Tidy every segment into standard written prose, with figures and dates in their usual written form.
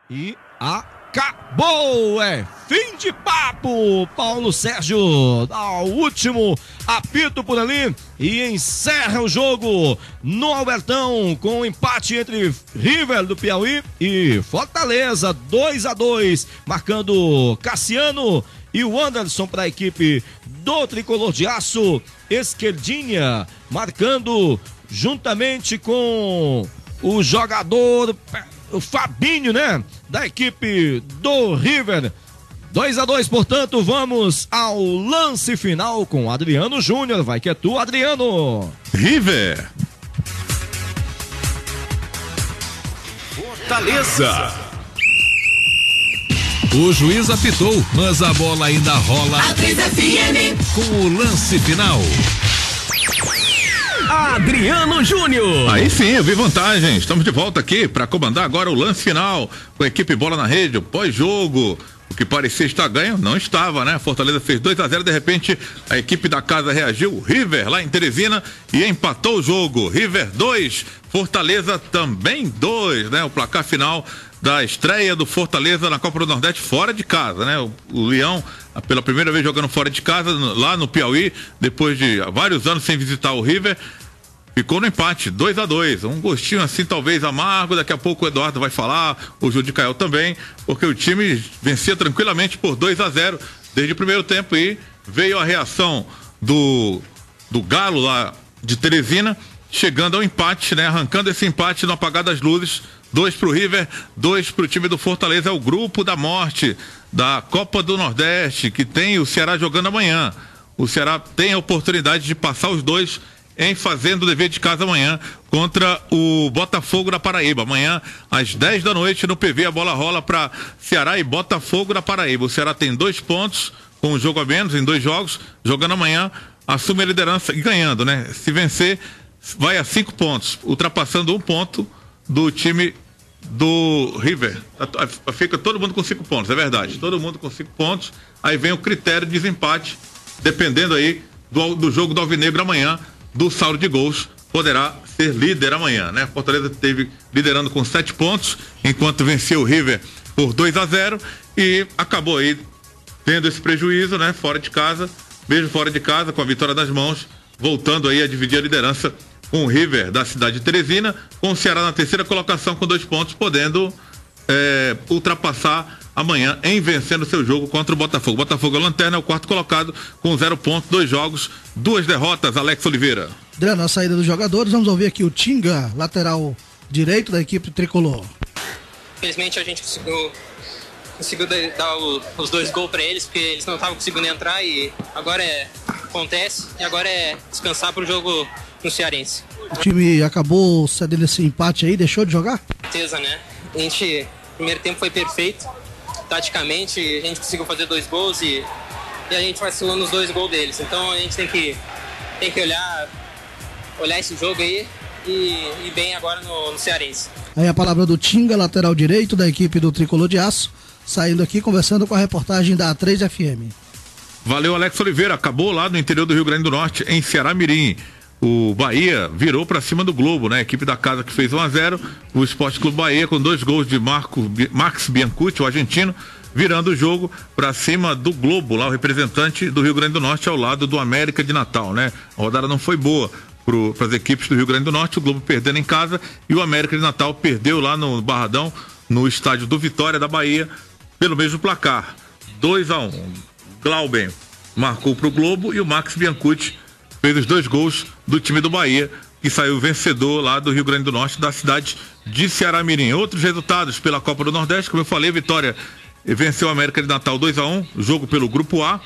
E acabou! É fim de papo! Paulo Sérgio dá o último apito por ali e encerra o jogo no Albertão com um empate entre River do Piauí e Fortaleza, 2-2, marcando Cassiano e o Anderson para a equipe do Tricolor de Aço. Esquerdinha marcando juntamente com o jogador, o Fabinho, né? Da equipe do River. 2-2, portanto, vamos ao lance final com Adriano Júnior. Vai que é tu, Adriano. River. Fortaleza. O juiz apitou, mas a bola ainda rola. A 3FM. Com o lance final. Adriano Júnior. Aí sim, eu vi vantagem. Estamos de volta aqui para comandar agora o lance final com a equipe Bola na Rede, pós-jogo. O que parecia estar ganho, não estava, né? Fortaleza fez 2-0, de repente a equipe da casa reagiu, o River lá em Teresina, e empatou o jogo. River 2, Fortaleza também 2, né? O placar final da estreia do Fortaleza na Copa do Nordeste fora de casa, né? O Leão, pela primeira vez jogando fora de casa, lá no Piauí, depois de vários anos sem visitar o River, ficou no empate, 2-2, um gostinho assim talvez amargo. Daqui a pouco o Eduardo vai falar, o Judicael também, porque o time vencia tranquilamente por 2-0 desde o primeiro tempo, e veio a reação do Galo lá de Teresina, chegando ao empate, né? Arrancando esse empate no apagar das luzes. 2 pro River, 2 pro time do Fortaleza. É o grupo da morte da Copa do Nordeste, que tem o Ceará jogando amanhã. O Ceará tem a oportunidade de passar os dois em fazendo o dever de casa amanhã contra o Botafogo da Paraíba. Amanhã, às 10 da noite, no PV, a bola rola para Ceará e Botafogo da Paraíba. O Ceará tem 2 pontos, com um jogo a menos, em 2 jogos. Jogando amanhã, assume a liderança e ganhando, né? Se vencer, vai a 5 pontos, ultrapassando 1 ponto do time do River. Fica todo mundo com 5 pontos, é verdade. Todo mundo com 5 pontos. Aí vem o critério de desempate, dependendo aí do jogo do Alvinegro amanhã, do saldo de gols, poderá ser líder amanhã, né? Fortaleza esteve liderando com 7 pontos, enquanto venceu o River por 2-0 e acabou aí tendo esse prejuízo, né? Fora de casa, mesmo fora de casa, com a vitória nas mãos, voltando aí a dividir a liderança com o River da cidade de Teresina, com o Ceará na terceira colocação com 2 pontos, podendo ultrapassar amanhã em vencendo seu jogo contra o Botafogo. O Botafogo é lanterna, é o 4º colocado com 0 pontos, 2 jogos, 2 derrotas. Alex Oliveira. Adriano, a saída dos jogadores, vamos ouvir aqui o Tinga, lateral direito da equipe tricolor. Infelizmente a gente conseguiu dar os 2 gols para eles, porque eles não estavam conseguindo entrar, e agora acontece, e agora é descansar pro jogo no Cearense. O time acabou cedendo esse empate aí, deixou de jogar? Com certeza, né? O primeiro tempo foi perfeito, taticamente, a gente conseguiu fazer 2 gols e a gente vacilou nos 2 gols deles. Então a gente tem que olhar esse jogo aí e bem agora no Cearense. Aí a palavra do Tinga, lateral direito da equipe do Tricolor de Aço, saindo aqui conversando com a reportagem da 3FM. Valeu, Alex Oliveira. Acabou lá no interior do Rio Grande do Norte, em Ceará Mirim. O Bahia virou para cima do Globo, né? A equipe da casa que fez 1-0, o Esporte Clube Bahia com 2 gols de Max Biancucci, o argentino, virando o jogo para cima do Globo, lá o representante do Rio Grande do Norte ao lado do América de Natal, né? A rodada não foi boa para as equipes do Rio Grande do Norte, o Globo perdendo em casa e o América de Natal perdeu lá no Barradão, no estádio do Vitória da Bahia, pelo mesmo placar, 2-1. Glauben marcou para o Globo e o Max Biancucci fez os 2 gols do time do Bahia, que saiu vencedor lá do Rio Grande do Norte, da cidade de Ceará Mirim. Outros resultados pela Copa do Nordeste, como eu falei, Vitória venceu a América de Natal 2-1, jogo pelo Grupo A.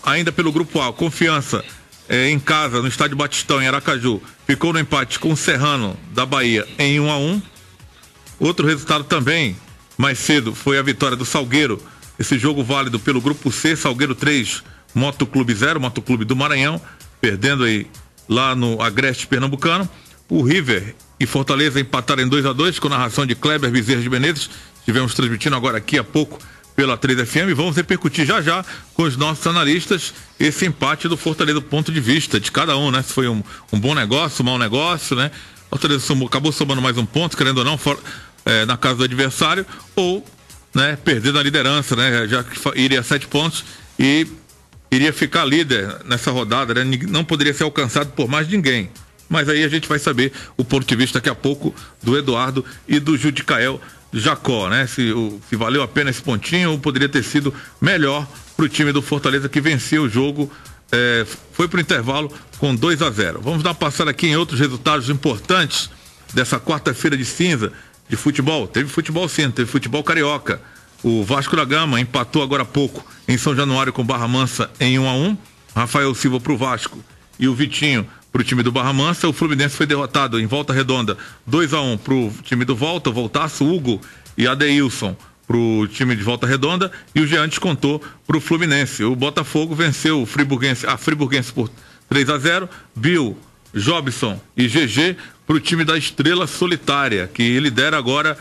Ainda pelo Grupo A, Confiança em casa, no estádio Batistão, em Aracaju, ficou no empate com o Serrano da Bahia em 1-1. Outro resultado também, mais cedo, foi a vitória do Salgueiro. Esse jogo válido pelo Grupo C, Salgueiro 3, Motoclube 0, Motoclube do Maranhão, perdendo aí lá no Agreste Pernambucano. O River e Fortaleza empataram em 2-2 com narração de Kleber Bezerra de Menezes. Estivemos transmitindo agora aqui a pouco pela 3FM. Vamos repercutir já com os nossos analistas esse empate do Fortaleza, do ponto de vista de cada um, né? Se foi um bom negócio, um mau negócio, né? Fortaleza acabou somando mais 1 ponto, querendo ou não, na casa do adversário, ou né, perdendo a liderança, né, já que iria 7 pontos e iria ficar líder nessa rodada, né, não poderia ser alcançado por mais ninguém. Mas aí a gente vai saber o ponto de vista daqui a pouco do Eduardo e do Judicael Jacó, né? Se valeu a pena esse pontinho ou poderia ter sido melhor para o time do Fortaleza, que venceu o jogo, foi para o intervalo com 2-0. Vamos dar uma passada aqui em outros resultados importantes dessa quarta-feira de cinza de futebol. Teve futebol sim, teve futebol carioca. O Vasco da Gama empatou agora há pouco em São Januário com Barra Mansa em 1-1. Rafael Silva para o Vasco e o Vitinho para o time do Barra Mansa. O Fluminense foi derrotado em Volta Redonda 2-1 para o time do Voltaço, Hugo e Adeilson para o time de Volta Redonda, e o Jean descontou para o Fluminense. O Botafogo venceu a Friburguense por 3-0, Bill, Jobson e GG para o time da Estrela Solitária, que lidera agora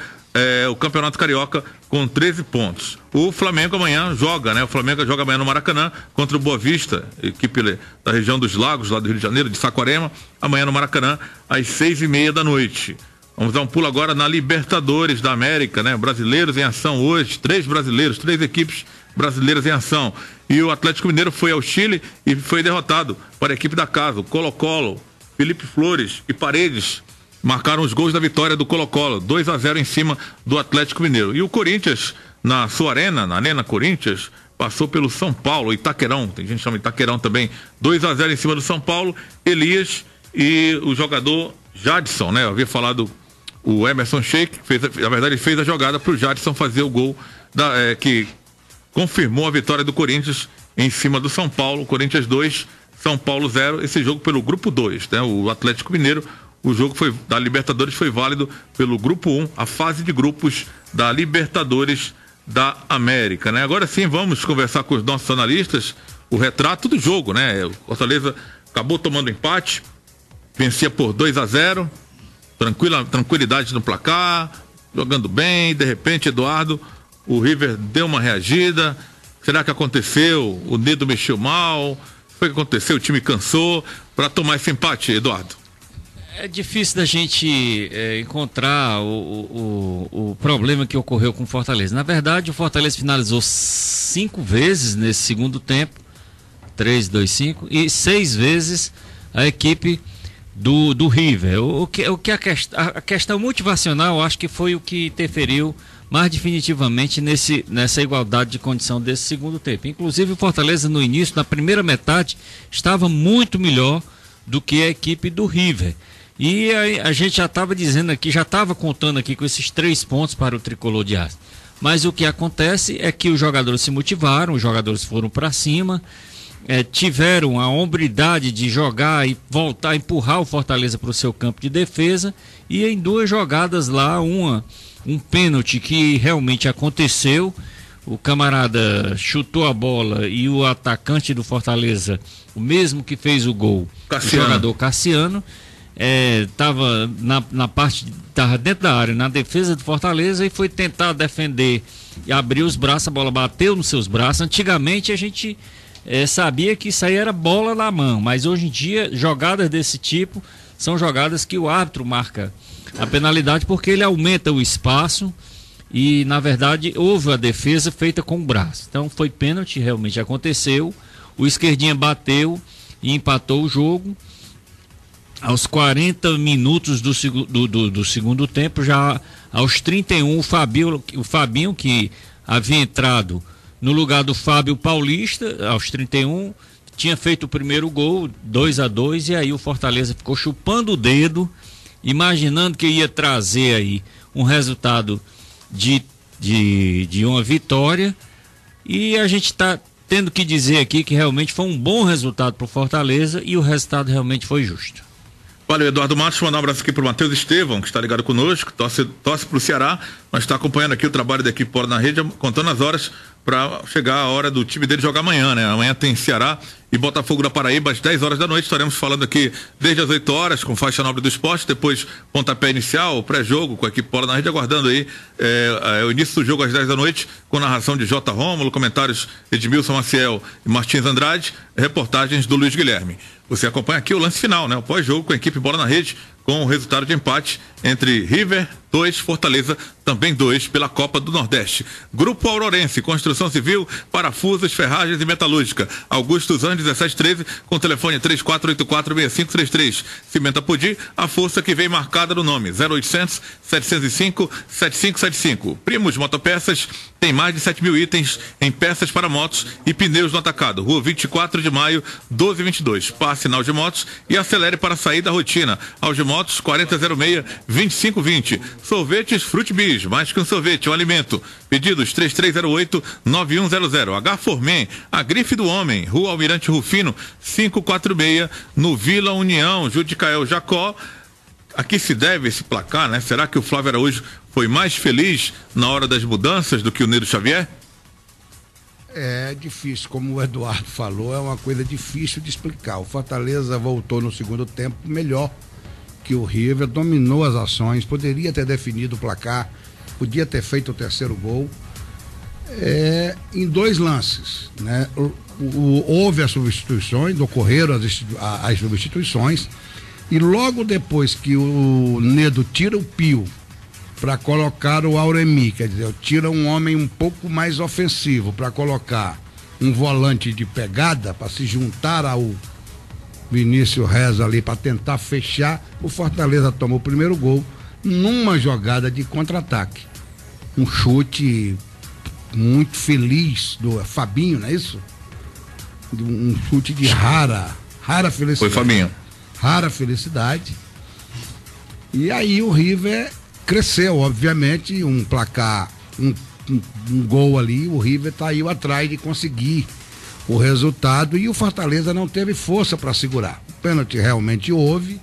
o Campeonato Carioca com 13 pontos. O Flamengo amanhã joga, né? O Flamengo joga amanhã no Maracanã contra o Boa Vista, equipe da região dos Lagos, lá do Rio de Janeiro, de Saquarema, amanhã no Maracanã, às 6:30 da noite. Vamos dar um pulo agora na Libertadores da América, né? Brasileiros em ação hoje, 3 equipes brasileiras em ação. E o Atlético Mineiro foi ao Chile e foi derrotado para a equipe da casa. O Colo-Colo, Felipe Flores e Paredes marcaram os gols da vitória do Colo-Colo, 2-0 em cima do Atlético Mineiro. E o Corinthians, na sua arena, na Arena Corinthians, passou pelo São Paulo, Itaquerão, tem gente que chama Itaquerão também, 2-0 em cima do São Paulo. Elias e o jogador Jadson, né? Eu havia falado o Emerson Sheik, na verdade ele fez a jogada para o Jadson fazer o gol que confirmou a vitória do Corinthians em cima do São Paulo. Corinthians 2, São Paulo 0, esse jogo pelo grupo 2, né? O Atlético Mineiro, o jogo da Libertadores foi válido pelo grupo 1, a fase de grupos da Libertadores da América, né? Agora sim, vamos conversar com os nossos analistas o retrato do jogo, né? O Fortaleza acabou tomando empate, vencia por 2-0, tranquilidade no placar, jogando bem. De repente, Eduardo, o River deu uma reagida. Será que aconteceu? O dedo mexeu mal? Foi o que aconteceu? O time cansou para tomar esse empate, Eduardo? É difícil da gente encontrar o problema que ocorreu com o Fortaleza. Na verdade, o Fortaleza finalizou 5 vezes nesse segundo tempo, 3, 2, 5, e 6 vezes a equipe do River. A questão motivacional, acho que foi o que interferiu mais definitivamente nessa igualdade de condição desse segundo tempo. Inclusive o Fortaleza no início, na primeira metade, estava muito melhor do que a equipe do River. E a gente já estava dizendo aqui, já estava contando aqui com esses 3 pontos para o Tricolor de Aço. Mas o que acontece é que os jogadores se motivaram, os jogadores foram para cima, tiveram a hombridade de jogar e voltar, empurrar o Fortaleza para o seu campo de defesa, e em 2 jogadas lá, um pênalti que realmente aconteceu, o camarada chutou a bola e o atacante do Fortaleza, o mesmo que fez o gol, Cassiano. O jogador Cassiano, estava estava dentro da área, na defesa do Fortaleza, e foi tentar defender e abrir os braços, a bola bateu nos seus braços. Antigamente a gente sabia que isso aí era bola na mão, mas hoje em dia jogadas desse tipo são jogadas que o árbitro marca a penalidade, porque ele aumenta o espaço e na verdade houve a defesa feita com o braço. Então foi pênalti, realmente aconteceu, o esquerdinha bateu e empatou o jogo. Aos 40 minutos do segundo tempo, já aos 31, o Fabinho, que havia entrado no lugar do Fábio Paulista, aos 31, tinha feito o primeiro gol, 2-2, e aí o Fortaleza ficou chupando o dedo, imaginando que ia trazer aí um resultado de uma vitória, e a gente está tendo que dizer aqui que realmente foi um bom resultado para o Fortaleza, e o resultado realmente foi justo. Valeu, Eduardo Matos. Mandar um abraço aqui para o Matheus Estevão, que está ligado conosco, torce para o Ceará, mas está acompanhando aqui o trabalho da equipe Bola na Rede, contando as horas para chegar a hora do time dele jogar amanhã, né? Amanhã tem Ceará e Botafogo da Paraíba às 10 horas da noite. Estaremos falando aqui desde as 8 horas com faixa nobre do esporte, depois pontapé inicial, pré-jogo com a equipe Bola na Rede, aguardando aí o início do jogo às 10 da noite, com narração de J. Rômulo, comentários Edmilson Maciel e Martins Andrade, reportagens do Luiz Guilherme. Você acompanha aqui o lance final, né? O pós-jogo com a equipe Bola na Rede, com o resultado de empate entre River 2, Fortaleza também 2 pela Copa do Nordeste. Grupo Aurorense, construção civil, parafusos, ferragens e metalúrgica. Augusto Zan, 1713, com telefone 3484-6533. Cimenta Podi, a força que vem marcada no nome, 0800 705 7575. Primos Motopeças, tem mais de 7 mil itens em peças para motos e pneus no atacado. Rua 24 de maio, 1222. Passe na Audimotos e acelere para sair da rotina. Audimotos 4006-2520. Sorvetes Frutibis, mais que um sorvete, um alimento. Pedidos 3308-9100. H4Men, a grife do homem. Rua Almirante Rufino, 546, no Vila União, Judicael Jacó. A que se deve esse placar, né? Será que o Flávio Araújo foi mais feliz na hora das mudanças do que o Nilo Xavier? É difícil, como o Eduardo falou, é uma coisa difícil de explicar. O Fortaleza voltou no segundo tempo melhor que o River, dominou as ações, poderia ter definido o placar, podia ter feito o terceiro gol. Em 2 lances, né? Houve as substituições, ocorreram as substituições, e logo depois que o Nedo tira o Pio para colocar o Auremi, quer dizer, tira um homem um pouco mais ofensivo para colocar um volante de pegada para se juntar ao Vinícius Reza ali para tentar fechar, o Fortaleza tomou o primeiro gol numa jogada de contra-ataque. Um chute muito feliz do Fabinho, não é isso? Um chute de rara felicidade. Foi Fabinho. Rara felicidade. E aí o River cresceu, obviamente, um placar, um gol ali, o River saiu atrás de conseguir o resultado e o Fortaleza não teve força para segurar. O pênalti realmente houve,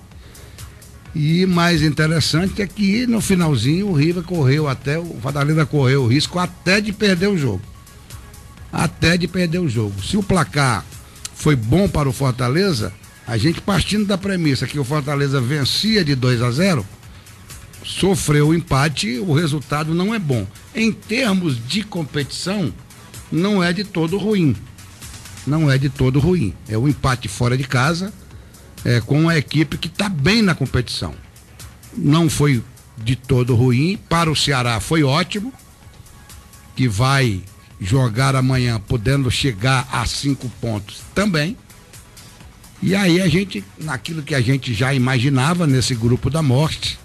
e mais interessante é que no finalzinho o River o Fortaleza correu o risco até de perder o jogo. Se o placar foi bom para o Fortaleza, a gente partindo da premissa que o Fortaleza vencia de 2-0, sofreu o empate, o resultado não é bom. Em termos de competição, não é de todo ruim. É um empate fora de casa, com uma equipe que está bem na competição. Não foi de todo ruim. Para o Ceará foi ótimo, que vai jogar amanhã podendo chegar a 5 pontos também. E aí naquilo que a gente já imaginava nesse grupo da morte,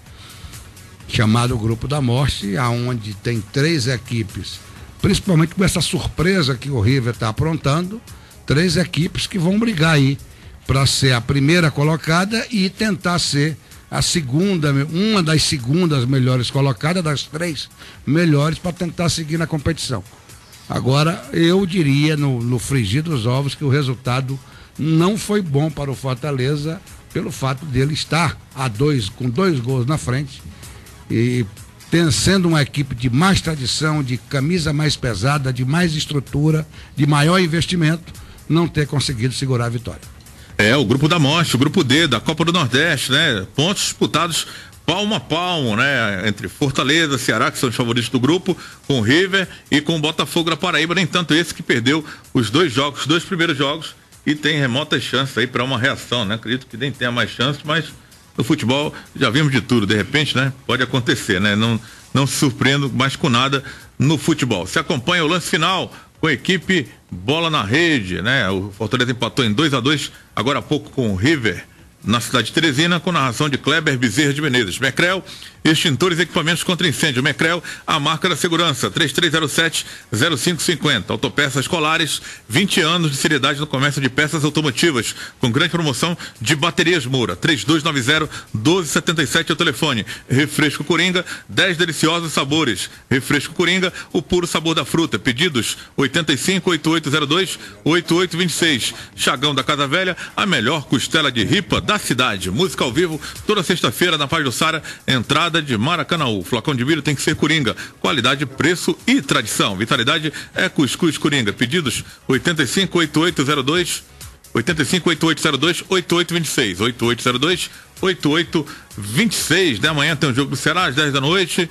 chamado Grupo da Morte, aonde tem 3 equipes, principalmente com essa surpresa que o River está aprontando, 3 equipes que vão brigar aí para ser a primeira colocada e tentar ser a segunda, uma das segundas melhores colocadas, das 3 melhores, para tentar seguir na competição. Agora, eu diria no frigir dos ovos que o resultado não foi bom para o Fortaleza, pelo fato dele estar com 2 gols na frente e sendo uma equipe de mais tradição, de camisa mais pesada, de mais estrutura, de maior investimento, não ter conseguido segurar a vitória. O Grupo da Morte, o Grupo D da Copa do Nordeste, né? Pontos disputados palmo a palmo, né? Entre Fortaleza, Ceará, que são os favoritos do grupo, com o River e com o Botafogo da Paraíba, nem tanto esse que perdeu os 2 primeiros jogos, e tem remotas chances aí para uma reação, né? Acredito que nem tenha mais chances, mas no futebol já vimos de tudo, de repente, né? Pode acontecer, né? Não se surpreendo mais com nada no futebol. Se acompanha o lance final com a equipe Bola na Rede, né? O Fortaleza empatou em 2-2 agora há pouco com o River na cidade de Teresina, com narração de Kleber Bezerra de Menezes. Mecrel, extintores e equipamentos contra incêndio. Mecrel, a marca da segurança, 3307-0550. Autopeças Escolares, 20 anos de seriedade no comércio de peças automotivas, com grande promoção de baterias Moura. 3290-1277 é o telefone. Refresco Coringa, 10 deliciosos sabores. Refresco Coringa, o puro sabor da fruta. Pedidos 85-8802-8826. Chagão da Casa Velha, a melhor costela de ripa da cidade. Música ao vivo toda sexta-feira na Paz do Sara, entrada de Maracanaú. Flacão de milho tem que ser Coringa. Qualidade, preço e tradição. Vitalidade é Cuscuz Coringa. Pedidos 85-8802 8802-8826. 8802-8826. Da manhã tem o jogo do Ceará às 10 da noite.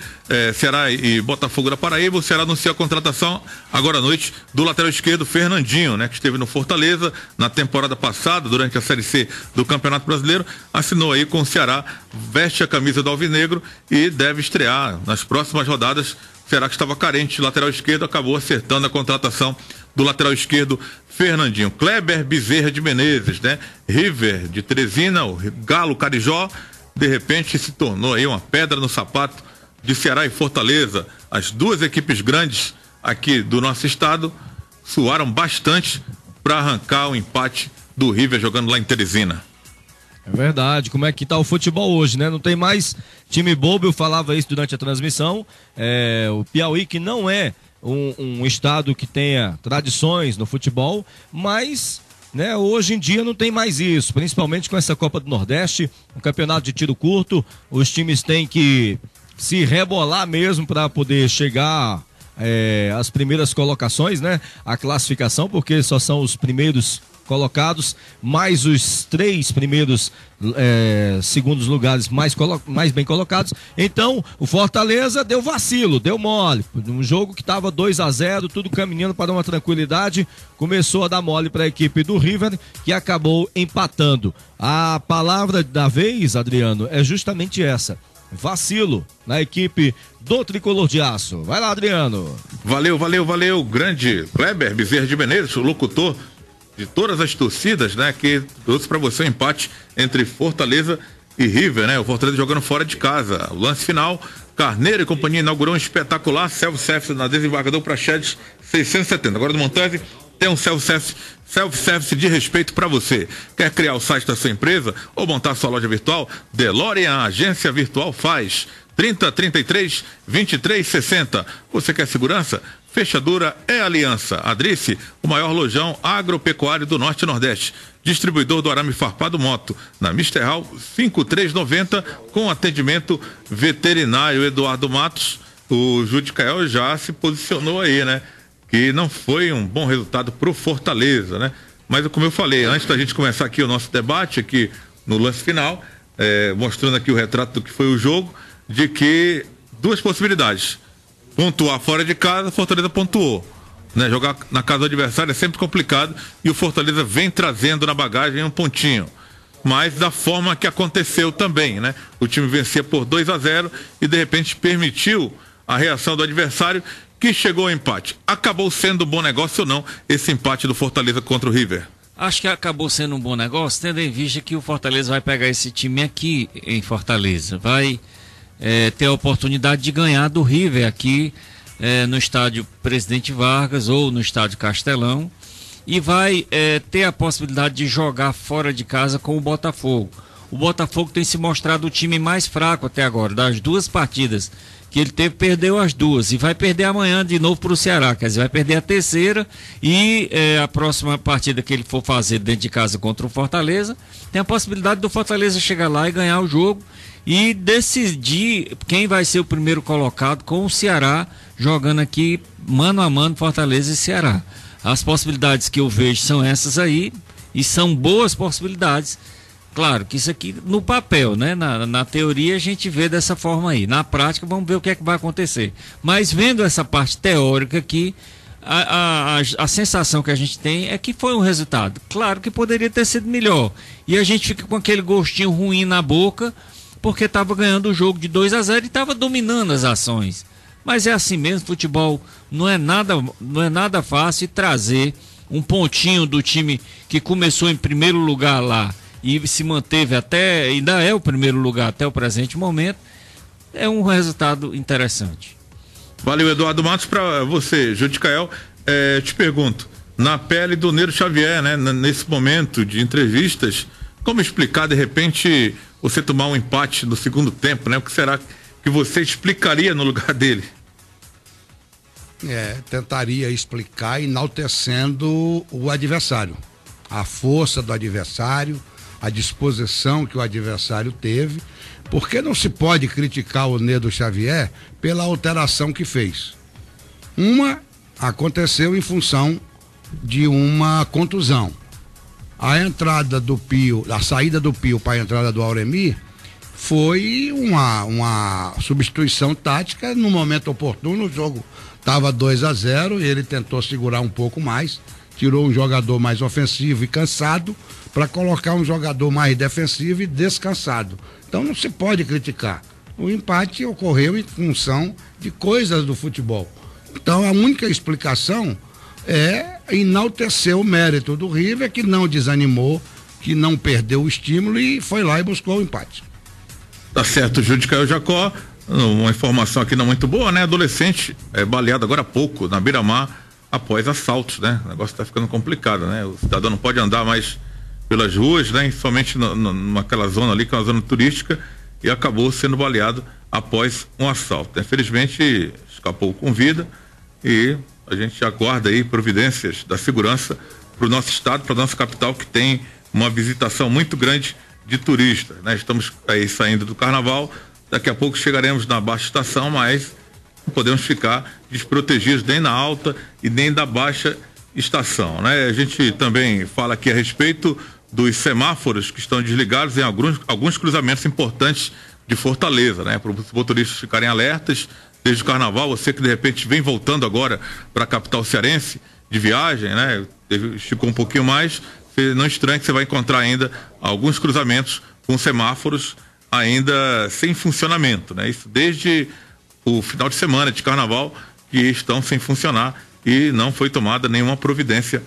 Ceará e Botafogo da Paraíba. O Ceará anuncia a contratação agora à noite do lateral esquerdo Fernandinho, né? Que esteve no Fortaleza na temporada passada, durante a Série C do Campeonato Brasileiro. Assinou aí com o Ceará, veste a camisa do Alvinegro e deve estrear nas próximas rodadas. O Ceará, que estava carente de lateral esquerdo, acabou acertando a contratação do lateral esquerdo Fernandinho. Kleber Bezerra de Menezes, né? River de Teresina, o Galo Carijó, de repente se tornou aí uma pedra no sapato de Ceará e Fortaleza. As duas equipes grandes aqui do nosso estado suaram bastante para arrancar o empate do River jogando lá em Teresina. É verdade, como é que tá o futebol hoje, né? Não tem mais time bobo, eu falava isso durante a transmissão. O Piauí, que não é um estado que tenha tradições no futebol, mas, né, hoje em dia não tem mais isso, principalmente com essa Copa do Nordeste, um campeonato de tiro curto. Os times têm que se rebolar mesmo para poder chegar às primeiras colocações, né? A classificação, porque só são os primeiros colocados, mais os 3 primeiros segundos lugares mais bem colocados. Então, o Fortaleza deu vacilo, deu mole. Um jogo que estava 2-0, tudo caminhando para uma tranquilidade, começou a dar mole para a equipe do River, que acabou empatando. A palavra da vez, Adriano, é justamente essa: vacilo na equipe do Tricolor de Aço. Vai lá, Adriano. Valeu. Grande Kleber Bezerra de Menezes, o locutor de todas as torcidas, né? Que trouxe para você um empate entre Fortaleza e River, né? O Fortaleza jogando fora de casa. O lance final, Carneiro e companhia inaugurou um espetacular self-service na Desembargador Praxedes 670. Agora do Montese tem um self-service de respeito para você. Quer criar o site da sua empresa ou montar sua loja virtual? DeLorean Agência Virtual faz. 3033-2360. Você quer segurança? Fechadura é Aliança. Adrice, o maior lojão agropecuário do Norte e Nordeste. Distribuidor do arame farpado moto. Na Mister Hall 5390, com atendimento veterinário. Eduardo Matos, o Judicael já se posicionou aí, né? Que não foi um bom resultado pro Fortaleza, né? Mas como eu falei, antes da gente começar aqui o nosso debate, aqui no lance final, mostrando aqui o retrato do que foi o jogo, de que 2 possibilidades: pontuar fora de casa, Fortaleza pontuou, né? Jogar na casa do adversário é sempre complicado e o Fortaleza vem trazendo na bagagem um pontinho, mas da forma que aconteceu também, né? O time vencia por 2-0 e de repente permitiu a reação do adversário, que chegou ao empate. Acabou sendo um bom negócio ou não esse empate do Fortaleza contra o River? Acho que acabou sendo um bom negócio, tendo em vista que o Fortaleza vai pegar esse time aqui em Fortaleza, vai ter a oportunidade de ganhar do River aqui no estádio Presidente Vargas ou no estádio Castelão, e vai ter a possibilidade de jogar fora de casa com o Botafogo. O Botafogo tem se mostrado o time mais fraco até agora. Das 2 partidas que ele teve, perdeu as 2 e vai perder amanhã de novo para o Ceará, quer dizer, vai perder a terceira e a próxima partida que ele for fazer dentro de casa contra o Fortaleza, tem a possibilidade do Fortaleza chegar lá e ganhar o jogo e decidir quem vai ser o primeiro colocado, com o Ceará jogando aqui mano a mano, Fortaleza e Ceará. As possibilidades que eu vejo são essas aí, e são boas possibilidades. Claro que isso aqui no papel, né? Na teoria a gente vê dessa forma aí. Na prática vamos ver o que é que vai acontecer. Mas vendo essa parte teórica aqui, a sensação que a gente tem é que foi um resultado. Claro que poderia ter sido melhor. E a gente fica com aquele gostinho ruim na boca, porque estava ganhando o jogo de 2-0 e estava dominando as ações. Mas é assim mesmo, futebol não é nada fácil, e trazer um pontinho do time que começou em primeiro lugar lá e se manteve ainda é o primeiro lugar até o presente momento, é um resultado interessante. Valeu, Eduardo Matos. Para você, Judicael, te pergunto, na pele do Nero Xavier, né, nesse momento de entrevistas, como explicar de repente você tomar um empate no segundo tempo, né? O que será que você explicaria no lugar dele? Tentaria explicar enaltecendo o adversário, a força do adversário, a disposição que o adversário teve, porque não se pode criticar o Nero Xavier pela alteração que fez. Uma aconteceu em função de uma contusão. A entrada do Pio, a saída do Pio para a entrada do Auremir foi uma substituição tática no momento oportuno. O jogo estava 2-0, ele tentou segurar um pouco mais, tirou um jogador mais ofensivo e cansado para colocar um jogador mais defensivo e descansado. Então não se pode criticar. O empate ocorreu em função de coisas do futebol. Então a única explicação é enaltecer o mérito do River, que não desanimou, que não perdeu o estímulo e foi lá e buscou o empate. Tá certo, Júlio Caio Jacó, uma informação aqui não muito boa, né? Adolescente baleado agora há pouco na Beira-Mar após assaltos, né? O negócio tá ficando complicado, né? O cidadão não pode andar mais pelas ruas, né? Somente naquela zona ali, que é uma zona turística, e acabou sendo baleado após um assalto. Infelizmente, escapou com vida e a gente aguarda aí providências da segurança para o nosso estado, para a nossa capital, que tem uma visitação muito grande de turistas, né? Estamos aí saindo do carnaval, daqui a pouco chegaremos na baixa estação, mas não podemos ficar desprotegidos nem na alta e nem da baixa estação, né? A gente também fala aqui a respeito dos semáforos que estão desligados em alguns cruzamentos importantes de Fortaleza, né? Para os motoristas ficarem alertas desde o carnaval. Você que de repente vem voltando agora para a capital cearense de viagem, né? Esticou um pouquinho mais, você não estranhe que você vai encontrar ainda alguns cruzamentos com semáforos ainda sem funcionamento, né? Isso desde o final de semana de carnaval, que estão sem funcionar e não foi tomada nenhuma providência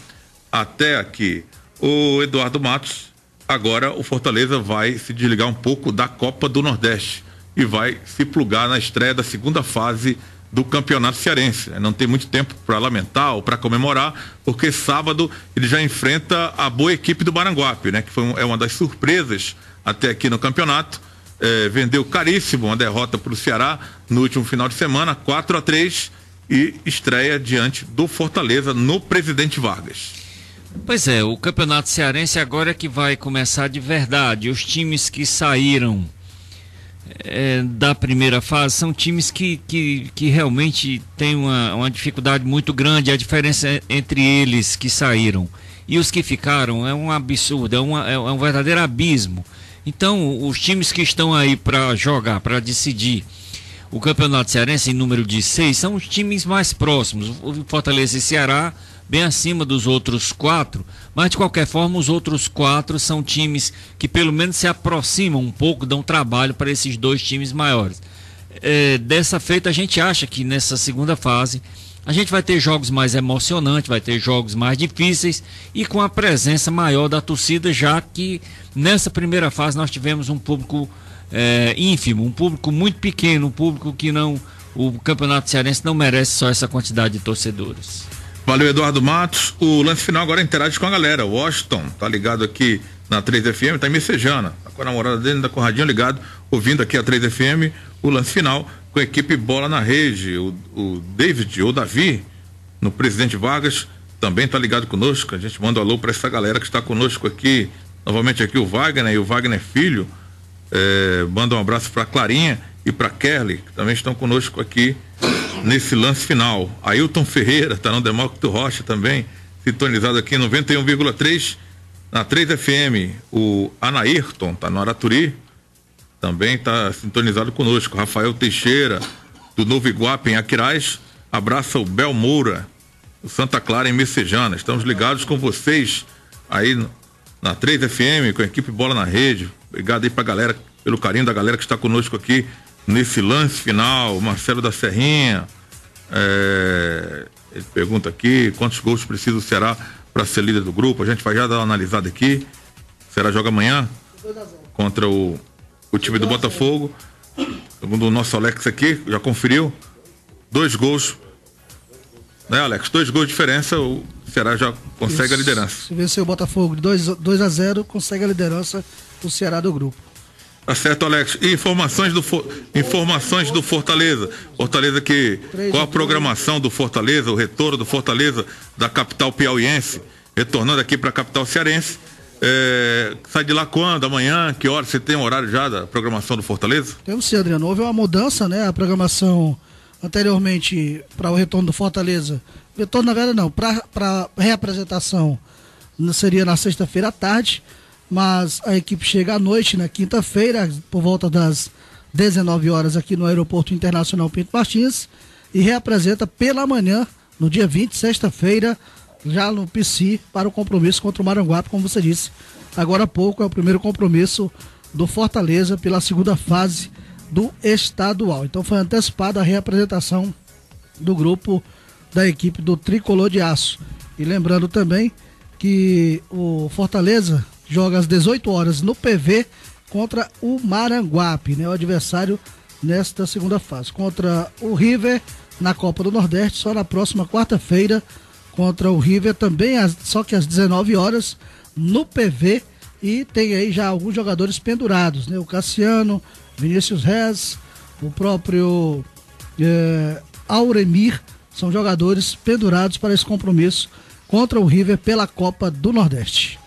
até aqui. O Eduardo Matos, agora o Fortaleza vai se desligar um pouco da Copa do Nordeste e vai se plugar na estreia da segunda fase do Campeonato Cearense. Não tem muito tempo para lamentar ou para comemorar, porque sábado ele já enfrenta a boa equipe do Maranguape, né? Que é uma das surpresas até aqui no campeonato. Vendeu caríssimo uma derrota para o Ceará no último final de semana, 4-3, e estreia diante do Fortaleza no Presidente Vargas. Pois é, o Campeonato Cearense agora é que vai começar de verdade. Os times que saíram da primeira fase são times que realmente têm uma dificuldade muito grande. A diferença entre eles que saíram e os que ficaram é um absurdo, é um verdadeiro abismo. Então, os times que estão aí para jogar, para decidir o Campeonato Cearense em número de 6, são os times mais próximos. O Fortaleza e Ceará bem acima dos outros 4, mas de qualquer forma os outros 4 são times que pelo menos se aproximam um pouco, dão trabalho para esses 2 times maiores. Dessa feita a gente acha que nessa segunda fase a gente vai ter jogos mais emocionantes, vai ter jogos mais difíceis e com a presença maior da torcida, já que nessa primeira fase nós tivemos um público ínfimo, um público muito pequeno, um público que o Campeonato Cearense não merece só essa quantidade de torcedores. Valeu, Eduardo Matos. O lance final agora interage com a galera. O Washington tá ligado aqui na 3FM, tá em Messejana, tá com a namorada dele, da Conradinho ligado, ouvindo aqui a 3FM, o lance final com a equipe Bola na Rede. O David, ou Davi, no Presidente Vargas, também tá ligado conosco. A gente manda um alô para essa galera que está conosco aqui, novamente aqui o Wagner e o Wagner Filho. Manda um abraço para Clarinha e para Kerly, que também estão conosco aqui nesse lance final. Ailton Ferreira tá no Demócrito Rocha também, sintonizado aqui em 91,3 na 3FM. O Anaírton tá no Araturi, também tá sintonizado conosco. Rafael Teixeira, do Novo Iguape, em Aquiraz, abraça o Bel Moura, do Santa Clara, em Messejana. Estamos ligados com vocês aí na 3FM, com a equipe Bola na Rede. Obrigado aí pra galera, pelo carinho da galera que está conosco aqui nesse lance final. Marcelo da Serrinha, ele pergunta aqui quantos gols precisa o Ceará para ser líder do grupo. A gente vai já dar uma analisada aqui. O Ceará joga amanhã contra o time do Botafogo. Segundo o nosso Alex aqui, já conferiu, 2 gols, né, Alex? 2 gols de diferença, o Ceará já consegue a liderança. Se vencer o Botafogo de 2-0, consegue a liderança do Ceará do grupo. Tá certo, Alex. E informações do Fortaleza. Fortaleza qual a programação do Fortaleza, o retorno do Fortaleza da capital piauiense, retornando aqui para a capital cearense. Sai de lá quando? Amanhã? Que hora? Você tem um horário já da programação do Fortaleza? Temos sim, Adriano. Houve uma mudança, né? A programação anteriormente para o retorno do Fortaleza. Retorno, na verdade, não. Para reapresentação seria na sexta-feira à tarde, mas a equipe chega à noite, na quinta-feira, por volta das 19 horas aqui no Aeroporto Internacional Pinto Martins, e reapresenta pela manhã, no dia 20, sexta-feira, já no PC, para o compromisso contra o Maranguape, como você disse. Agora há pouco é o primeiro compromisso do Fortaleza pela segunda fase do estadual. Então foi antecipada a reapresentação do grupo da equipe do Tricolor de Aço. E lembrando também que o Fortaleza joga às 18 horas no PV contra o Maranguape, né? O adversário nesta segunda fase. Contra o River na Copa do Nordeste, só na próxima quarta-feira, contra o River também, só que às 19 horas no PV, e tem aí já alguns jogadores pendurados, né? O Cassiano, Vinícius Rez, o próprio Auremir, são jogadores pendurados para esse compromisso contra o River pela Copa do Nordeste.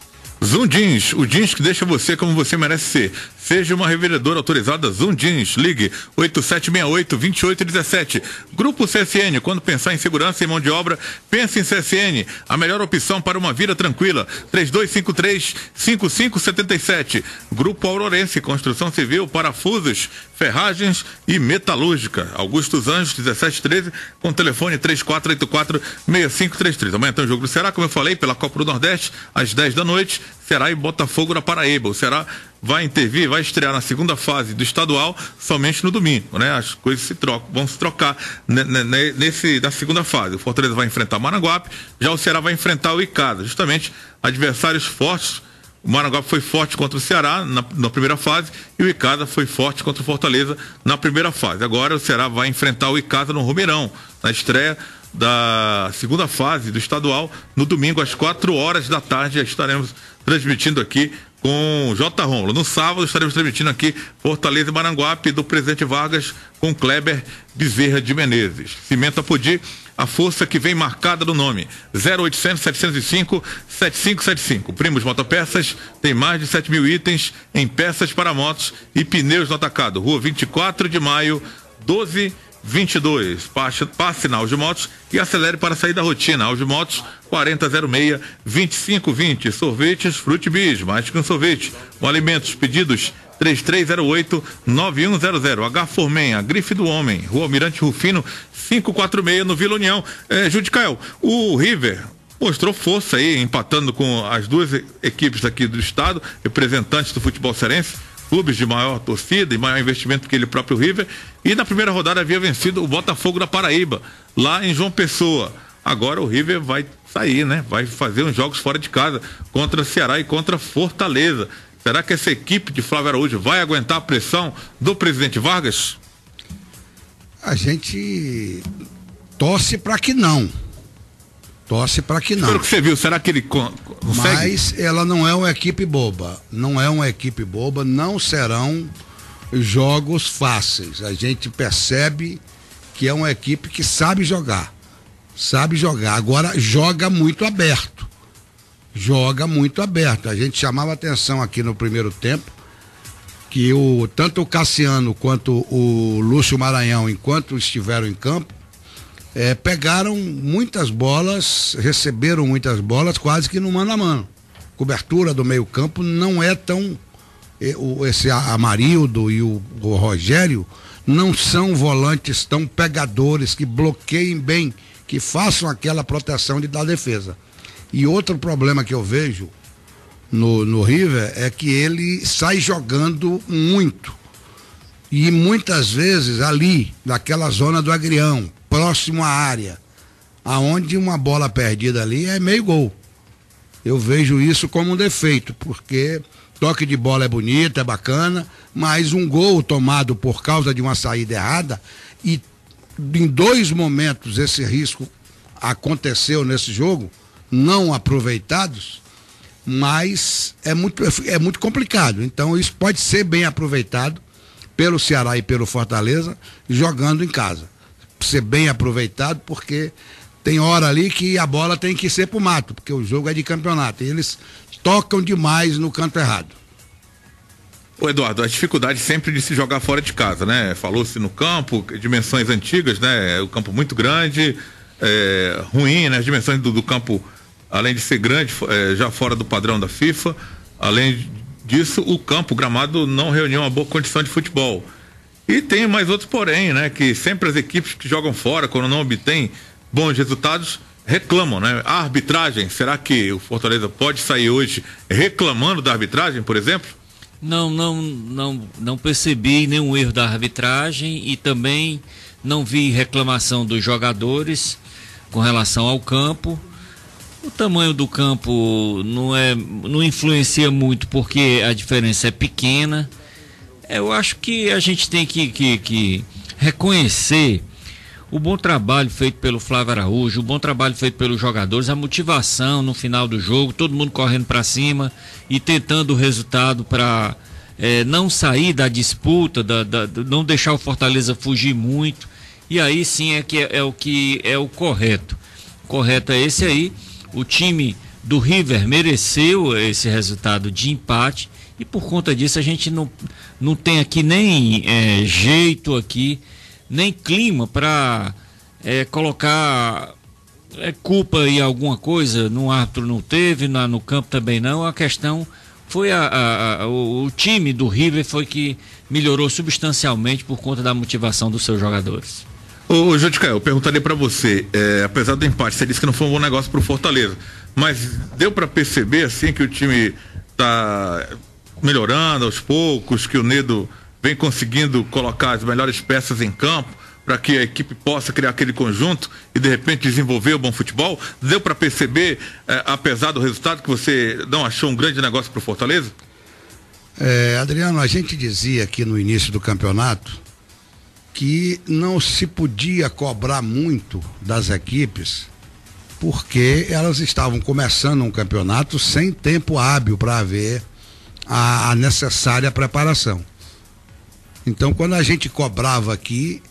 Zoom Jeans, o jeans que deixa você como você merece ser. Seja uma revendedora autorizada Zoom Jeans. Ligue 8768-2817. Grupo CSN, quando pensar em segurança e mão de obra, pense em CSN. A melhor opção para uma vida tranquila. 3253-5577. Grupo Aurorense, construção civil, parafusos, ferragens e metalúrgica. Augusto Anjos, 1713, com telefone 3484-6533. Amanhã tem o jogo do Ceará, como eu falei, pela Copa do Nordeste, às 10 da noite. Ceará e Botafogo na Paraíba. O Ceará vai intervir, vai estrear na segunda fase do estadual somente no domingo, né? As coisas vão se trocar na segunda fase. O Fortaleza vai enfrentar o Maranguape, já o Ceará vai enfrentar o Icasa, justamente adversários fortes. O Maranguape foi forte contra o Ceará na primeira fase e o Icasa foi forte contra o Fortaleza na primeira fase. Agora o Ceará vai enfrentar o Icasa no Romeirão, na estreia da segunda fase do estadual, no domingo às 4 horas da tarde. Estaremos transmitindo aqui com o J. Rômulo. No sábado estaremos transmitindo aqui Fortaleza e Maranguape do Presidente Vargas com Kleber Bezerra de Menezes. Cimento Apodi, a força que vem marcada no nome. 0800-705-7575. Primos Motopeças tem mais de 7 mil itens em peças para motos e pneus no atacado. Rua 24 de maio, 1222. Passe na Auge Motos e acelere para sair da rotina. Auge Motos 4006-2520. Sorvetes Frutibis, mais que um sorvete. Com alimentos, pedidos 3308-9100. H Formen, a grife do homem. Rua Almirante Rufino 546 no Vila União. Judicael, o River mostrou força aí, empatando com as duas equipes aqui do estado, representantes do futebol cearense, clubes de maior torcida e maior investimento que ele próprio River, e na primeira rodada havia vencido o Botafogo da Paraíba, lá em João Pessoa. Agora o River vai sair, né? Vai fazer uns jogos fora de casa contra Ceará e contra Fortaleza. Será que essa equipe de Flávio Araújo vai aguentar a pressão do presidente Vargas? A gente torce para que não. Torce para que não. Pelo que você viu, será que ele consegue? Mas ela não é uma equipe boba. Não é uma equipe boba, não serão jogos fáceis. A gente percebe que é uma equipe que sabe jogar. Sabe jogar. Agora joga muito aberto. Joga muito aberto. A gente chamava atenção aqui no primeiro tempo que tanto o Cassiano quanto o Lúcio Maranhão, enquanto estiveram em campo, pegaram muitas bolas, receberam muitas bolas quase que no mano a mano. Cobertura do meio campo não é tão... Esse Amarildo e o Rogério não são volantes tão pegadores, que bloqueiem bem, que façam aquela proteção da defesa. E outro problema que eu vejo no River é que ele sai jogando muito. E muitas vezes ali, naquela zona do Agrião, próximo à área, aonde uma bola perdida ali é meio gol. Eu vejo isso como um defeito, porque toque de bola é bonito, é bacana, mas um gol tomado por causa de uma saída errada, e em 2 momentos esse risco aconteceu nesse jogo, não aproveitados, mas é muito complicado. Então isso pode ser bem aproveitado pelo Ceará e pelo Fortaleza jogando em casa. Ser bem aproveitado, porque tem hora ali que a bola tem que ser pro mato, porque o jogo é de campeonato e eles tocam demais no canto errado. Ô Eduardo, a dificuldade sempre de se jogar fora de casa, né? Falou-se no campo, dimensões antigas, né? O campo muito grande, ruim, né? As dimensões do campo além de ser grande, já fora do padrão da FIFA, além disso, o campo, o gramado não reuniu uma boa condição de futebol. E tem mais outros porém, né? Que sempre as equipes que jogam fora, quando não obtêm bons resultados, reclamam, né? A arbitragem, será que o Fortaleza pode sair hoje reclamando da arbitragem, por exemplo? Não percebi nenhum erro da arbitragem e também não vi reclamação dos jogadores com relação ao campo. O tamanho do campo não influencia muito porque a diferença é pequena. Eu acho que a gente tem que reconhecer o bom trabalho feito pelo Flávio Araújo, o bom trabalho feito pelos jogadores, a motivação no final do jogo, todo mundo correndo para cima e tentando o resultado para não sair da disputa, não deixar o Fortaleza fugir muito. E aí sim o que é o correto. O correto é esse aí. O time do River mereceu esse resultado de empate e por conta disso a gente não tem aqui nem jeito aqui, nem clima para colocar culpa em alguma coisa. No árbitro não teve, no campo também não. A questão foi o time do River foi que melhorou substancialmente por conta da motivação dos seus jogadores. Ô Judicael, eu perguntaria para você, apesar do empate, você disse que não foi um bom negócio pro Fortaleza, mas deu para perceber assim que o time tá melhorando aos poucos, que o Nedo vem conseguindo colocar as melhores peças em campo para que a equipe possa criar aquele conjunto e de repente desenvolver o bom futebol? Deu para perceber, apesar do resultado, que você não achou um grande negócio para o Fortaleza? Adriano, a gente dizia aqui no início do campeonato que não se podia cobrar muito das equipes porque elas estavam começando um campeonato sem tempo hábil para haver a necessária preparação. Então, quando a gente cobrava aqui,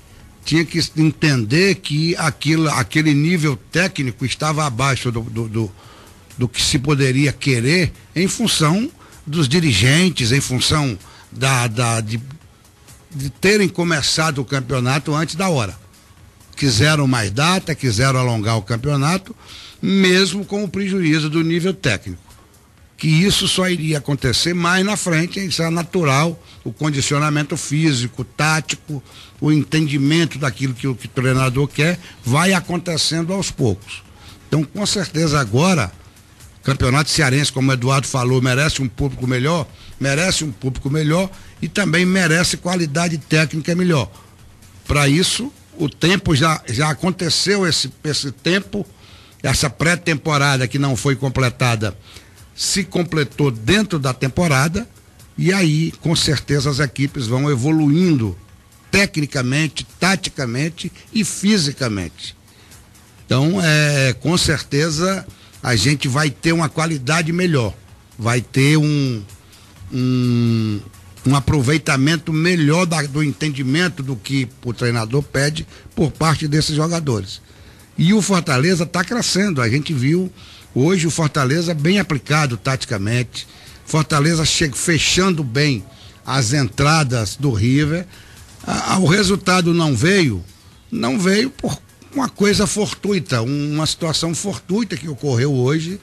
tinha que entender que aquele nível técnico estava abaixo do que se poderia querer em função dos dirigentes, em função de terem começado o campeonato antes da hora. Quiseram mais data, quiseram alongar o campeonato, mesmo com o prejuízo do nível técnico. Que isso só iria acontecer mais na frente, isso é natural, o condicionamento físico, tático, o entendimento daquilo que o treinador quer, vai acontecendo aos poucos. Então, com certeza agora, o Campeonato Cearense, como o Eduardo falou, merece um público melhor e também merece qualidade técnica melhor. Para isso, o tempo já aconteceu, esse tempo, essa pré-temporada que não foi completada, se completou dentro da temporada e aí com certeza as equipes vão evoluindo tecnicamente, taticamente e fisicamente. Então com certeza a gente vai ter uma qualidade melhor, vai ter um aproveitamento melhor do entendimento do que o treinador pede por parte desses jogadores. E o Fortaleza está crescendo, a gente viu hoje o Fortaleza bem aplicado taticamente, Fortaleza fechando bem as entradas do River. O resultado não veio por uma coisa fortuita, uma situação fortuita que ocorreu hoje,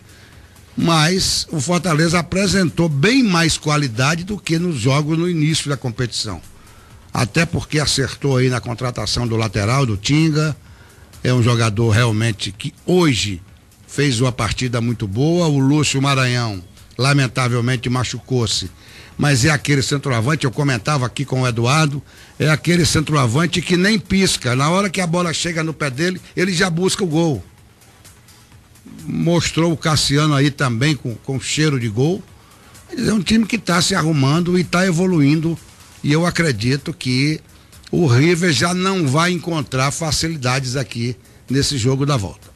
mas o Fortaleza apresentou bem mais qualidade do que nos jogos no início da competição. Até porque acertou aí na contratação do lateral, do Tinga, é um jogador realmente que hoje fez uma partida muito boa. O Lúcio Maranhão lamentavelmente machucou-se, mas é aquele centroavante, eu comentava aqui com o Eduardo, é aquele centroavante que nem pisca, na hora que a bola chega no pé dele, ele já busca o gol. Mostrou o Cassiano aí também com cheiro de gol. É um time que está se arrumando e está evoluindo, e eu acredito que o River já não vai encontrar facilidades aqui nesse jogo da volta.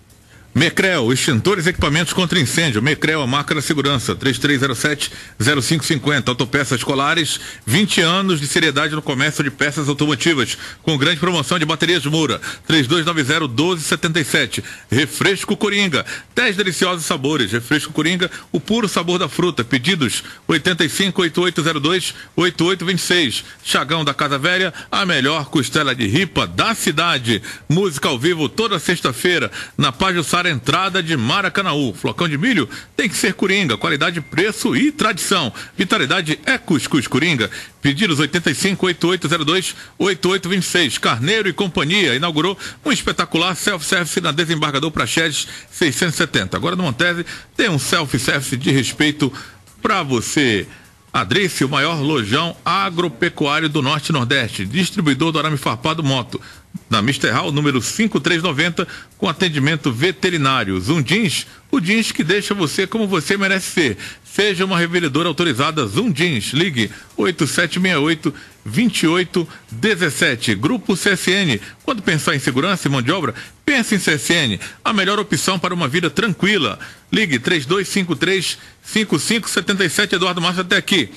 Mecrel, extintores e equipamentos contra incêndio. Mecrel, a marca da segurança, 3307-0550. Autopeças escolares, 20 anos de seriedade no comércio de peças automotivas, com grande promoção de baterias Moura, 3290-1277. Refresco Coringa, 10 deliciosos sabores. Refresco Coringa, o puro sabor da fruta. Pedidos 85-8802-8826. Chagão da Casa Velha, a melhor costela de ripa da cidade. Música ao vivo toda sexta-feira, na Paz do Sá para a entrada de Maracanaú. Flocão de milho tem que ser Coringa, qualidade, preço e tradição. Vitalidade é Cuscuz Coringa. Pedidos 85-8802-8826. Carneiro e Companhia inaugurou um espetacular self-service na Desembargador Praxedes 670. Agora no Montese tem um self-service de respeito para você. Adrice, o maior lojão agropecuário do Norte e Nordeste, distribuidor do arame farpado moto, na Mr. Hall, número 5390, com atendimento veterinário. Zoom Jeans, o jeans que deixa você como você merece ser. Seja uma revendedora autorizada Zoom Jeans. Ligue 8768-2817. Grupo CSN. Quando pensar em segurança e mão de obra, pense em CSN. A melhor opção para uma vida tranquila. Ligue 3253-5577. Eduardo Márcio, até aqui.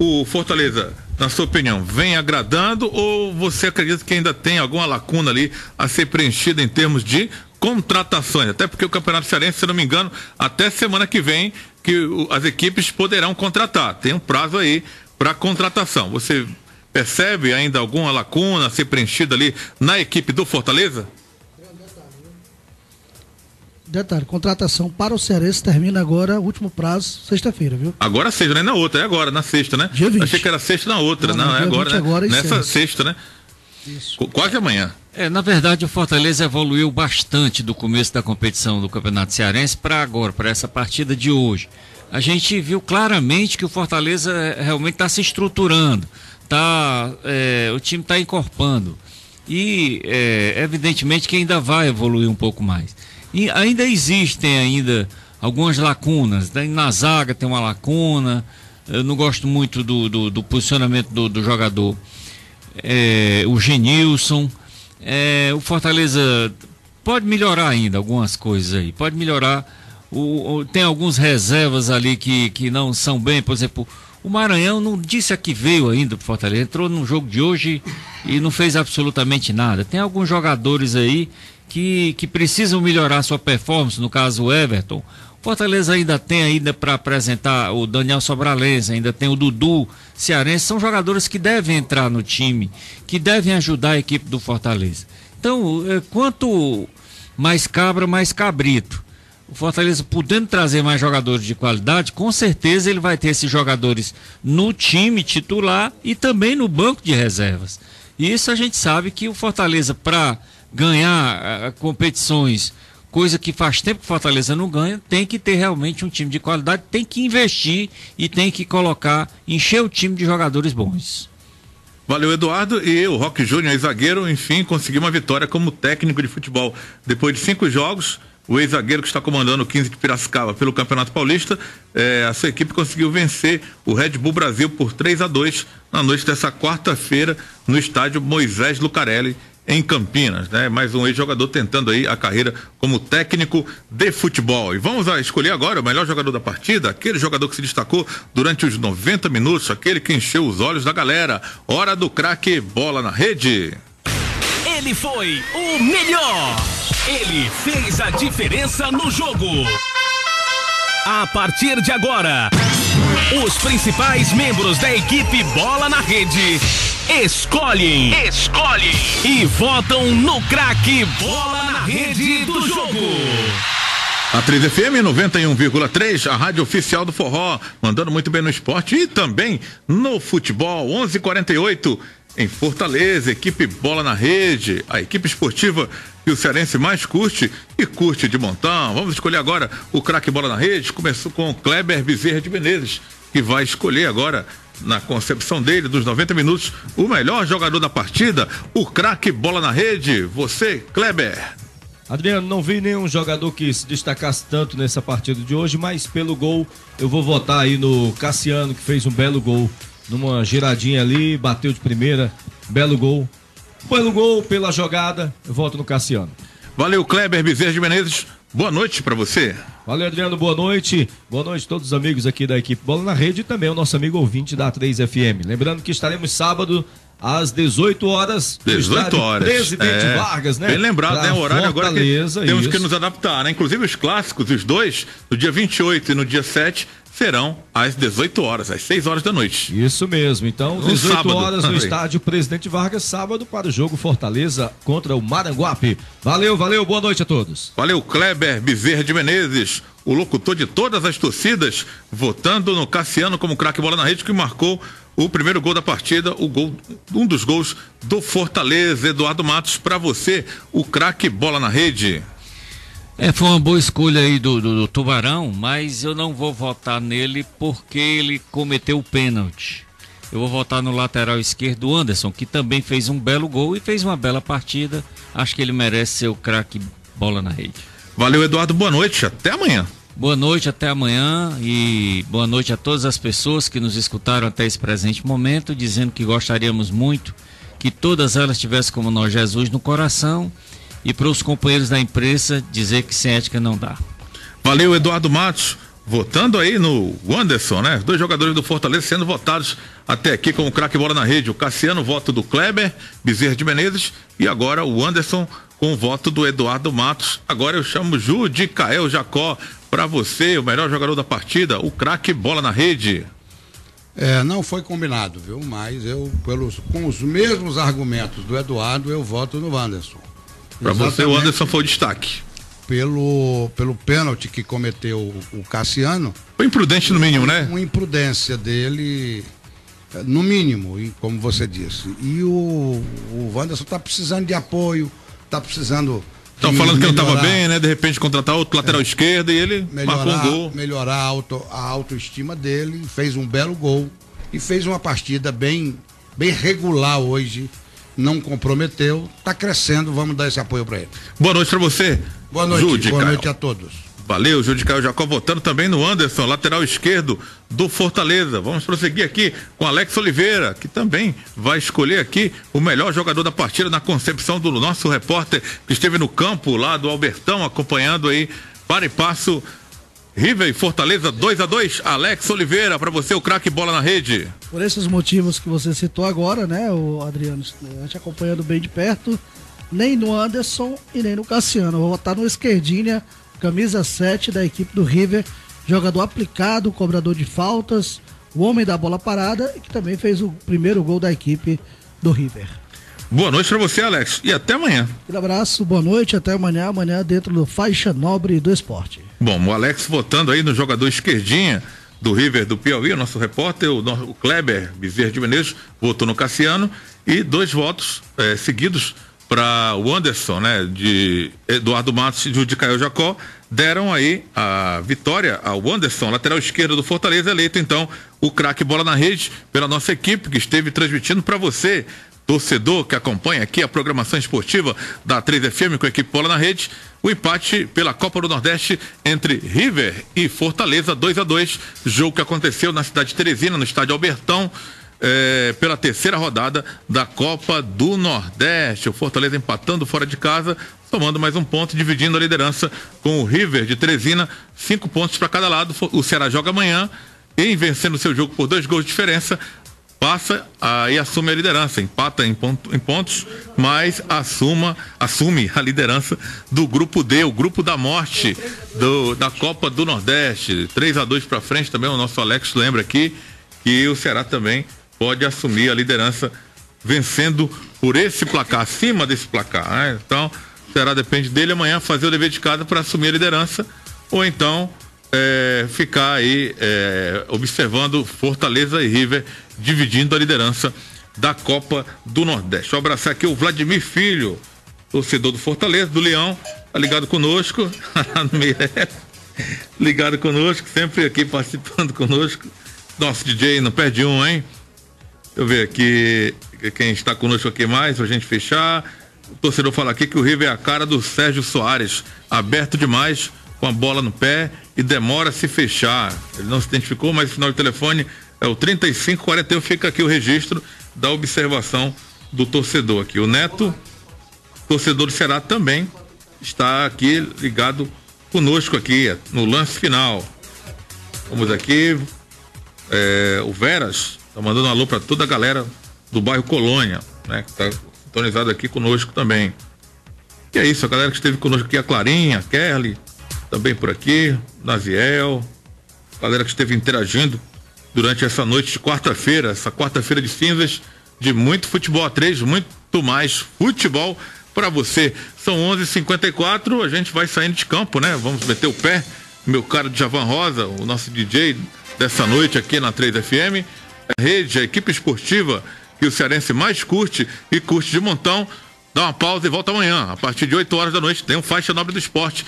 O Fortaleza, na sua opinião, vem agradando ou você acredita que ainda tem alguma lacuna ali a ser preenchida em termos de contratações? Até porque o Campeonato Cearense, se não me engano, até semana que vem que as equipes poderão contratar. Tem um prazo aí para contratação. Você percebe ainda alguma lacuna a ser preenchida ali na equipe do Fortaleza? Detalhe, contratação para o Cearense termina agora, último prazo, sexta-feira, viu? Agora sexta, não é na outra, é agora, na sexta, né? Dia 20. Achei que era sexta na outra, não é agora, né? Agora nessa sexta, né? Isso. Quase amanhã. Na verdade, o Fortaleza evoluiu bastante do começo da competição do Campeonato Cearense para agora, para essa partida de hoje. A gente viu claramente que o Fortaleza realmente está se estruturando, o time está encorpando e evidentemente que ainda vai evoluir um pouco mais. E ainda existem algumas lacunas. Na zaga tem uma lacuna. Eu não gosto muito do posicionamento do jogador. O Genilson. O Fortaleza pode melhorar ainda algumas coisas aí. Pode melhorar. Tem algumas reservas ali que não são bem. Por exemplo, o Maranhão não disse a que veio ainda pro Fortaleza. Entrou no jogo de hoje e não fez absolutamente nada. Tem alguns jogadores aí que precisam melhorar sua performance, no caso o Everton. O Fortaleza ainda tem para apresentar o Daniel Sobralense, ainda tem o Dudu Cearense, são jogadores que devem entrar no time, que devem ajudar a equipe do Fortaleza. Então, quanto mais cabra, mais cabrito. O Fortaleza podendo trazer mais jogadores de qualidade, com certeza ele vai ter esses jogadores no time titular e também no banco de reservas. E isso a gente sabe que o Fortaleza, para ganhar competições, coisa que faz tempo que o Fortaleza não ganha, tem que ter realmente um time de qualidade, tem que investir e tem que encher o time de jogadores bons. Valeu, Eduardo. E o Roque Júnior, ex-zagueiro, enfim, conseguiu uma vitória como técnico de futebol. Depois de 5 jogos, o ex-zagueiro que está comandando o 15 de Piracicaba pelo Campeonato Paulista, a sua equipe conseguiu vencer o Red Bull Brasil por 3-2 na noite dessa quarta-feira no estádio Moisés Lucarelli, em Campinas, né? Mais um ex-jogador tentando aí a carreira como técnico de futebol. E vamos escolher agora o melhor jogador da partida, aquele jogador que se destacou durante os 90 minutos, aquele que encheu os olhos da galera. Hora do craque Bola na Rede. Ele foi o melhor. Ele fez a diferença no jogo. A partir de agora, os principais membros da equipe Bola na Rede escolhem e votam no craque Bola na Rede do jogo. A 3 FM 91,3, a rádio oficial do forró, mandando muito bem no esporte e também no futebol. 11:48 em Fortaleza, equipe Bola na Rede, a equipe esportiva que o cearense mais curte e curte de montão. Vamos escolher agora o craque Bola na Rede. Começou com o Kleber Bezerra de Menezes, que vai escolher agora, na concepção dele, dos 90 minutos, o melhor jogador da partida, o craque Bola na Rede. Você, Kleber. Adriano, não vi nenhum jogador que se destacasse tanto nessa partida de hoje, mas pelo gol eu vou votar aí no Cassiano, que fez um belo gol, numa giradinha ali, bateu de primeira, belo gol. Pelo gol, pela jogada, eu voto no Cassiano. Valeu, Kleber Bezerra de Menezes. Boa noite pra você. Valeu, Adriano, boa noite. Boa noite a todos os amigos aqui da equipe Bola na Rede e também o nosso amigo ouvinte da 3 FM. Lembrando que estaremos sábado às 18 horas. 18 horas. Presidente Vargas, né? Bem lembrado, né? O horário agora que temos isso. que nos adaptar, né? Inclusive os clássicos, os dois, no dia 28 e no dia 7, serão às 18 horas, às 6 horas da noite. Isso mesmo. Então, 18 sábado, horas no estádio Presidente Vargas, sábado, para o jogo Fortaleza contra o Maranguape. Valeu, boa noite a todos. Valeu, Kleber Bezerra de Menezes, o locutor de todas as torcidas, votando no Cassiano como craque bola na rede, que marcou o primeiro gol da partida, um dos gols do Fortaleza. Eduardo Matos, para você, o craque bola na rede. Foi uma boa escolha aí do Tubarão, mas eu não vou votar nele porque ele cometeu o pênalti. Eu vou votar no lateral esquerdo, Anderson, que também fez um belo gol e fez uma bela partida. Acho que ele merece ser o craque bola na rede. Valeu, Eduardo, boa noite, até amanhã. Boa noite, até amanhã, e boa noite a todas as pessoas que nos escutaram até esse presente momento, dizendo que gostaríamos muito que todas elas tivessem como nós Jesus no coração. E para os companheiros da imprensa dizer que sem ética não dá. Valeu, Eduardo Matos, votando aí no Anderson, né? Os dois jogadores do Fortaleza sendo votados até aqui como craque bola na rede. O Cassiano, voto do Kleber Bezerra de Menezes, e agora o Anderson com o voto do Eduardo Matos. Agora eu chamo Judicael Jacó, para você, o melhor jogador da partida, o craque bola na rede. Não foi combinado, viu? Mas eu, com os mesmos argumentos do Eduardo, eu voto no Anderson. Para você, o Anderson foi o destaque. Pelo pênalti que cometeu o Cassiano. Foi imprudente no mínimo, né? Uma imprudência dele, no mínimo, como você disse. E o Anderson tá precisando de apoio, tá precisando... Estão falando que não estava bem, né? De repente contratar outro lateral esquerdo e ele marcou um gol. Melhorar a autoestima dele, fez um belo gol e fez uma partida bem regular hoje. Não comprometeu, tá crescendo, vamos dar esse apoio para ele. Boa noite para você. Boa noite, boa noite a todos. Valeu, Judicael Jacó, votando também no Anderson, lateral esquerdo do Fortaleza. Vamos prosseguir aqui com Alex Oliveira, que também vai escolher aqui o melhor jogador da partida na concepção do nosso repórter que esteve no campo lá do Albertão, acompanhando aí para e passo River e Fortaleza 2-2. Alex Oliveira, para você, o craque bola na rede. Por esses motivos que você citou agora, né, o Adriano, a gente acompanhando bem de perto, nem no Anderson e nem no Cassiano. Eu vou votar no esquerdinha, camisa 7 da equipe do River, jogador aplicado, cobrador de faltas, o homem da bola parada, e que também fez o primeiro gol da equipe do River. Boa noite para você, Alex, e até amanhã. Um abraço, boa noite, até amanhã dentro do Faixa Nobre do Esporte. Bom, o Alex votando aí no jogador esquerdinha do River do Piauí, o nosso repórter, o Kleber Bezerra de Menezes, votou no Cassiano, e 2 votos seguidos para o Anderson, né, de Eduardo Matos e Judicael Jacó, deram aí a vitória ao Anderson, lateral esquerdo do Fortaleza, eleito então o craque bola na rede pela nossa equipe que esteve transmitindo para você, torcedor que acompanha aqui a programação esportiva da 3FM com a equipe bola na rede, o empate pela Copa do Nordeste entre River e Fortaleza 2-2, jogo que aconteceu na cidade de Teresina, no estádio Albertão, pela terceira rodada da Copa do Nordeste. O Fortaleza empatando fora de casa, somando mais um ponto, dividindo a liderança com o River de Teresina, 5 pontos para cada lado. O Ceará joga amanhã e, vencendo seu jogo por 2 gols de diferença, passa e assume a liderança, empata em pontos, mas assume a liderança do grupo D, o grupo da morte da Copa do Nordeste. 3-2 para frente também. O nosso Alex lembra aqui que o Ceará também pode assumir a liderança vencendo por esse placar, acima desse placar, né? Então o Ceará depende dele amanhã fazer o dever de casa para assumir a liderança, ou então ficar aí observando Fortaleza e River dividindo a liderança da Copa do Nordeste. Vou abraçar aqui o Vladimir Filho, torcedor do Fortaleza, do Leão, tá ligado conosco, ligado conosco, sempre aqui participando conosco. Nosso DJ não perde um, hein? Deixa eu ver aqui quem está conosco aqui mais, pra gente fechar. O torcedor fala aqui que o River é a cara do Sérgio Soares, aberto demais, com a bola no pé e demora a se fechar. Ele não se identificou, mas o final de telefone é o 3541. Fica aqui o registro da observação do torcedor aqui. O Neto, torcedor do Ceará, também está aqui ligado conosco aqui no lance final. Vamos aqui. O Veras tá mandando um alô para toda a galera do bairro Colônia, né? Que está sintonizado aqui conosco também. E é isso, a galera que esteve conosco aqui, a Clarinha, a Kelly, também por aqui, Naziel, a galera que esteve interagindo durante essa noite de quarta-feira, essa quarta-feira de cinzas, de muito futebol A3, muito mais futebol para você. São 11h54, a gente vai saindo de campo, né? Vamos meter o pé, meu caro Djavan Rosa, o nosso DJ dessa noite aqui na 3FM, a rede, a equipe esportiva que o cearense mais curte e curte de montão. Dá uma pausa e volta amanhã, a partir de 8 horas da noite, tem um Faixa Nobre do Esporte,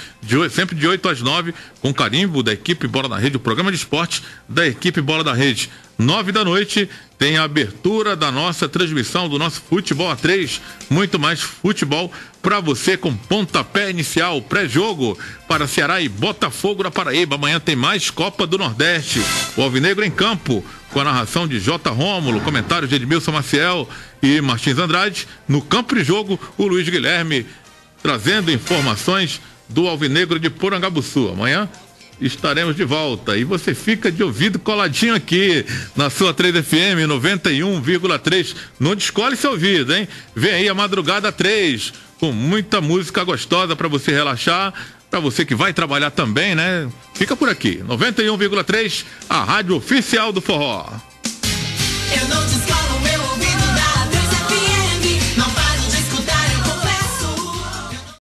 sempre de 8 às 9, com carimbo da equipe Bola na Rede, o programa de esporte da equipe Bola da Rede. 9 da noite, tem a abertura da nossa transmissão, do nosso Futebol A3, muito mais futebol para você, com pontapé inicial, pré-jogo para Ceará e Botafogo da Paraíba. Amanhã tem mais Copa do Nordeste, o Alvinegro em campo, com a narração de J. Rômulo, comentários de Edmilson Maciel e Martins Andrade. No campo de jogo, o Luiz Guilherme trazendo informações do Alvinegro de Porangabuçu. Amanhã estaremos de volta e você fica de ouvido coladinho aqui na sua 3FM 91,3. Não descolhe seu ouvido, hein? Vem aí a Madrugada 3 com muita música gostosa para você relaxar, para você que vai trabalhar também, né? Fica por aqui, 91,3, a rádio oficial do forró. Eu não descolho.